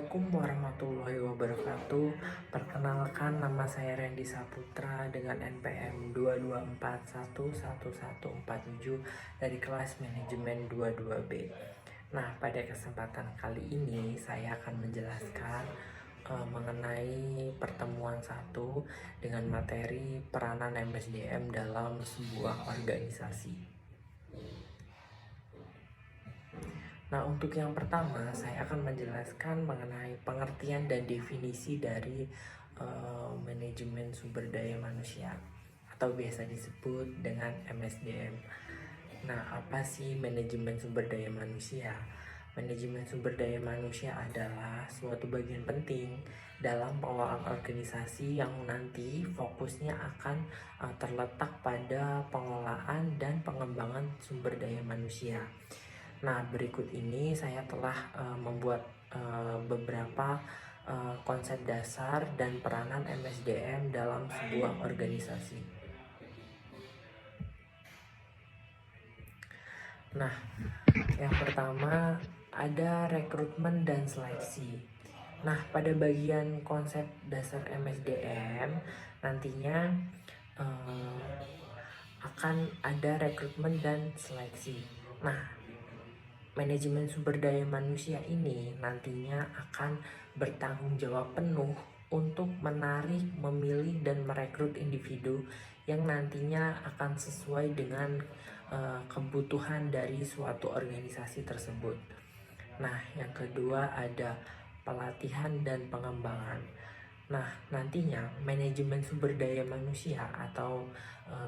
Assalamualaikum warahmatullahi wabarakatuh. Perkenalkan, nama saya Randy Saputra dengan NPM 224111147 dari kelas manajemen 22B. Nah, pada kesempatan kali ini saya akan menjelaskan mengenai pertemuan satu dengan materi peranan MSDM dalam sebuah organisasi. Nah, untuk yang pertama, saya akan menjelaskan mengenai pengertian dan definisi dari manajemen sumber daya manusia atau biasa disebut dengan MSDM. Nah, apa sih manajemen sumber daya manusia? Manajemen sumber daya manusia adalah suatu bagian penting dalam pengelolaan organisasi yang nanti fokusnya akan terletak pada pengelolaan dan pengembangan sumber daya manusia. Nah, berikut ini saya telah membuat beberapa konsep dasar dan peranan MSDM dalam sebuah organisasi. Nah, yang pertama ada rekrutmen dan seleksi. Nah, pada bagian konsep dasar MSDM nantinya akan ada rekrutmen dan seleksi. Nah, manajemen sumber daya manusia ini nantinya akan bertanggung jawab penuh untuk menarik, memilih, dan merekrut individu yang nantinya akan sesuai dengan kebutuhan dari suatu organisasi tersebut. Nah, yang kedua ada pelatihan dan pengembangan. Nah, nantinya manajemen sumber daya manusia atau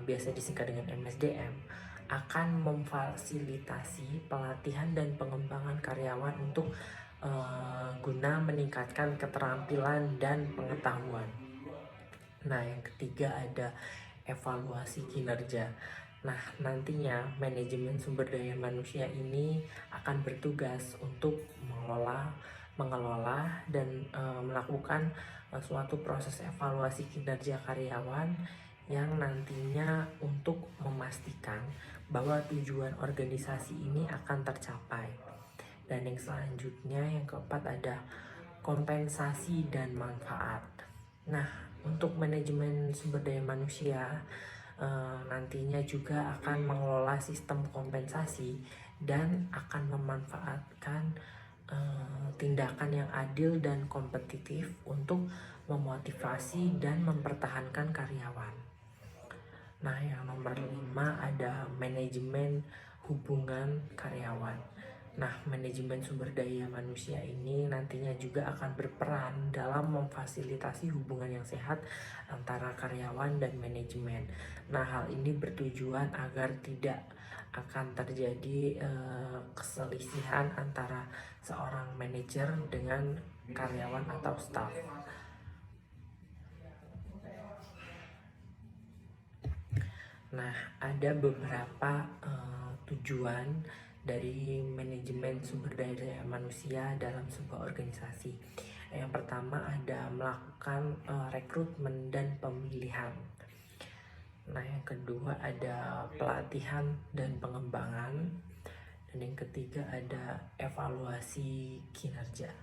biasa disingkat dengan MSDM akan memfasilitasi pelatihan dan pengembangan karyawan untuk guna meningkatkan keterampilan dan pengetahuan. Nah, yang ketiga ada evaluasi kinerja. Nah, nantinya manajemen sumber daya manusia ini akan bertugas untuk mengelola dan melakukan suatu proses evaluasi kinerja karyawan yang nantinya untuk memastikan bahwa tujuan organisasi ini akan tercapai. Dan yang selanjutnya, yang keempat ada kompensasi dan manfaat. Nah, untuk manajemen sumber daya manusia nantinya juga akan mengelola sistem kompensasi dan akan memanfaatkan tindakan yang adil dan kompetitif untuk memotivasi dan mempertahankan karyawan. Nah, yang nomor 5 ada manajemen hubungan karyawan. Nah, manajemen sumber daya manusia ini nantinya juga akan berperan dalam memfasilitasi hubungan yang sehat antara karyawan dan manajemen. Nah, hal ini bertujuan agar tidak akan terjadi keselisihan antara seorang manajer dengan karyawan atau staff. Nah, ada beberapa tujuan dari manajemen sumber daya manusia dalam sebuah organisasi. Yang pertama ada melakukan rekrutmen dan pemilihan. Nah, yang kedua ada pelatihan dan pengembangan. Dan yang ketiga ada evaluasi kinerja.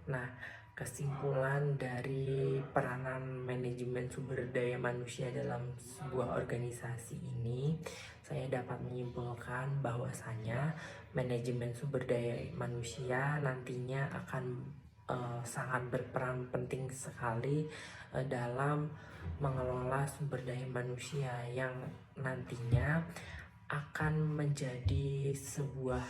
Nah, kesimpulan dari peranan manajemen sumber daya manusia dalam sebuah organisasi ini, saya dapat menyimpulkan bahwasanya manajemen sumber daya manusia nantinya akan sangat berperan penting sekali dalam mengelola sumber daya manusia yang nantinya akan menjadi sebuah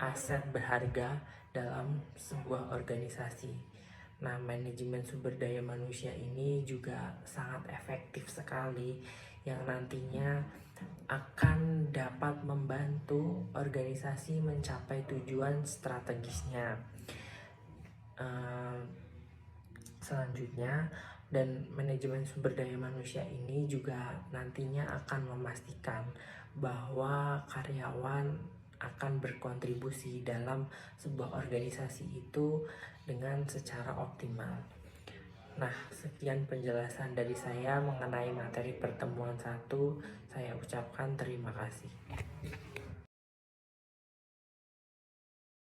aset berharga dalam sebuah organisasi. Nah, manajemen sumber daya manusia ini juga sangat efektif sekali yang nantinya akan dapat membantu organisasi mencapai tujuan strategisnya. Selanjutnya, dan manajemen sumber daya manusia ini juga nantinya akan memastikan bahwa karyawan akan berkontribusi dalam sebuah organisasi itu dengan secara optimal. Nah, sekian penjelasan dari saya mengenai materi pertemuan satu. Saya ucapkan terima kasih.